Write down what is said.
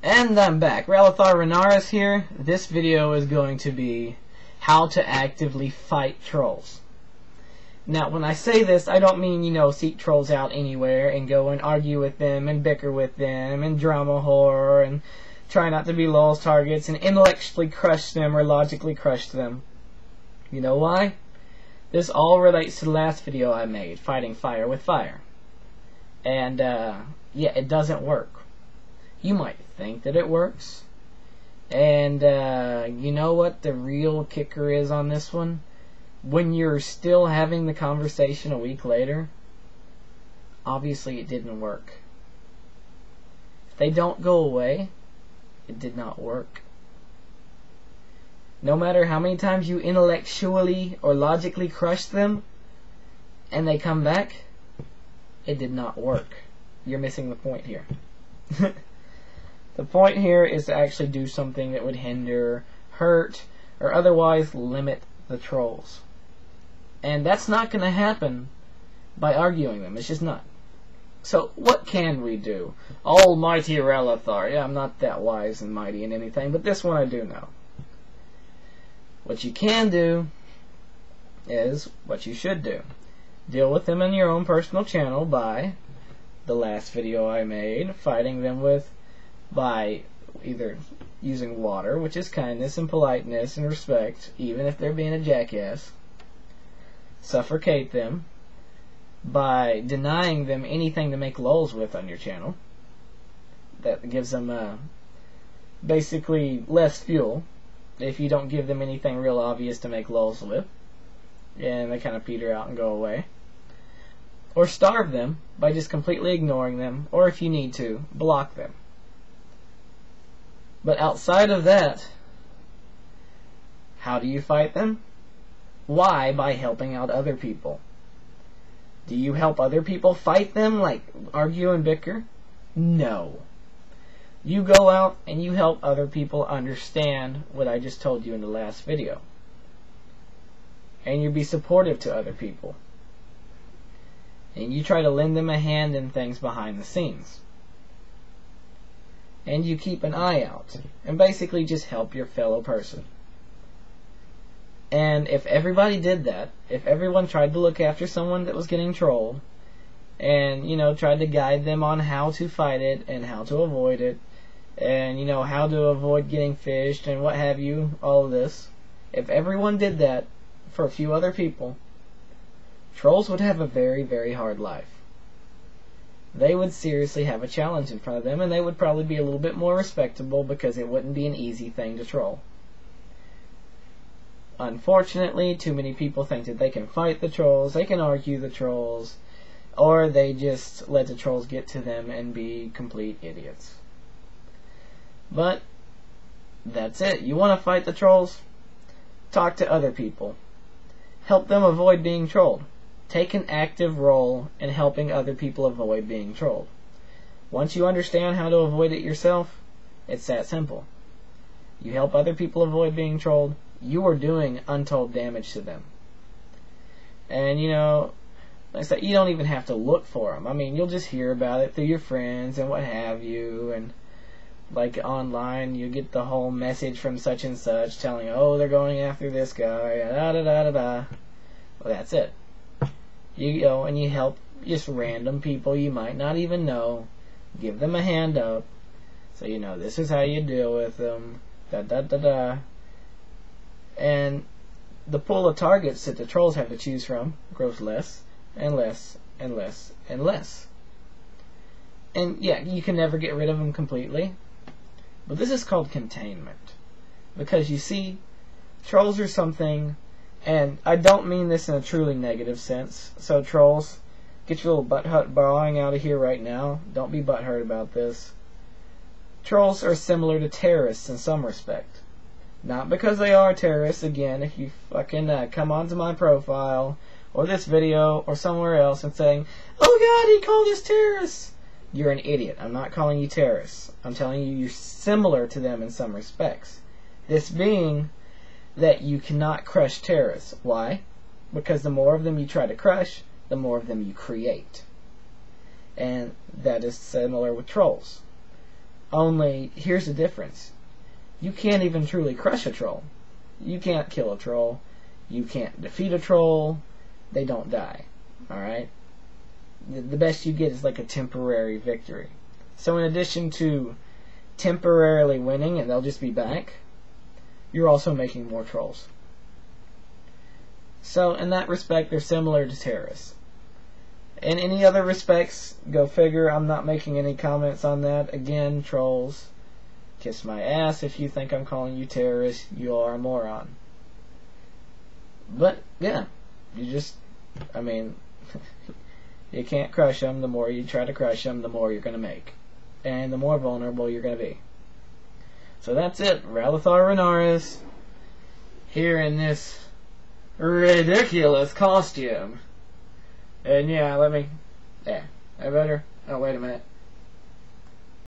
And I'm back. Ralithar Renaris here. This video is going to be how to actively fight trolls. Now, when I say this, I don't mean, seek trolls out anywhere and go and argue with them and bicker with them and drama horror and try not to be LOL's targets and intellectually crush them or logically crush them. You know why? This all relates to the last video I made, fighting fire with fire. And, yeah, it doesn't work. You might think that it works. And, you know what the real kicker is on this one? When you're still having the conversation a week later, obviously it didn't work. If they don't go away, it did not work. No matter how many times you intellectually or logically crush them, and they come back, it did not work. You're missing the point here. The point here is to actually do something that would hinder, hurt, or otherwise limit the trolls. And that's not going to happen by arguing them. It's just not. So, what can we do? Almighty Ralithar. Yeah, I'm not that wise and mighty in anything, but this one I do know. What you can do is what you should do. Deal with them in your own personal channel by the last video I made, fighting them by either using water, which is kindness and politeness and respect, even if they're being a jackass. Suffocate them by denying them anything to make LOLs with on your channel. That gives them basically less fuel if you don't give them anything real obvious to make LOLs with, and they kind of peter out and go away. Or starve them by just completely ignoring them, or if you need to, block them. But outside of that, how do you fight them? Why? By helping out other people. Do you help other people fight them, like argue and bicker? No. You go out and you help other people understand what I just told you in the last video. And you be supportive to other people. And you try to lend them a hand in things behind the scenes. And you keep an eye out. And basically just help your fellow person. And if everybody did that, if everyone tried to look after someone that was getting trolled, and, tried to guide them on how to fight it, and how to avoid it, and, how to avoid getting fished, and what have you, all of this, if everyone did that for a few other people, trolls would have a very, very hard life. They would seriously have a challenge in front of them, and they would probably be a little bit more respectable because it wouldn't be an easy thing to troll. Unfortunately, too many people think that they can fight the trolls, they can argue the trolls, or they just let the trolls get to them and be complete idiots. But that's it. You want to fight the trolls? Talk to other people. Help them avoid being trolled. Take an active role in helping other people avoid being trolled. Once you understand how to avoid it yourself, it's that simple. You help other people avoid being trolled, you are doing untold damage to them. And, like I said, you don't even have to look for them. I mean, you'll just hear about it through your friends and what have you, and like online, you get the whole message from such and such telling you, oh, they're going after this guy, da-da-da-da-da. Well, that's it. You go and you help just random people you might not even know. Give them a hand up. So, this is how you deal with them. Da-da-da-da. And the pool of targets that the trolls have to choose from grows less and less and less and less. And, yeah, you can never get rid of them completely. But this is called containment. Because, you see, trolls are something, and I don't mean this in a truly negative sense. So, trolls, get your little butthurt bawing out of here right now. Don't be butthurt about this. Trolls are similar to terrorists in some respect. Not because they are terrorists. Again, if you fucking come onto my profile, or this video, or somewhere else and saying, oh god, he called us terrorists, you're an idiot. I'm not calling you terrorists. I'm telling you you're similar to them in some respects. This being that you cannot crush terrorists. Why? Because the more of them you try to crush, the more of them you create. And that is similar with trolls. Only, here's the difference. You can't even truly crush a troll. You can't kill a troll. You can't defeat a troll. They don't die. Alright? The best you get is like a temporary victory. So in addition to temporarily winning and they'll just be back, you're also making more trolls. So in that respect, they're similar to terrorists. In any other respects, go figure. I'm not making any comments on that. Again, trolls, kiss my ass if you think I'm calling you terrorists. You are a moron. But, yeah, you just, I mean, you can't crush them. The more you try to crush them, the more you're going to make. And the more vulnerable you're going to be. So that's it. Ralithar Renaris here in this ridiculous costume. And yeah, I better. Oh, wait a minute.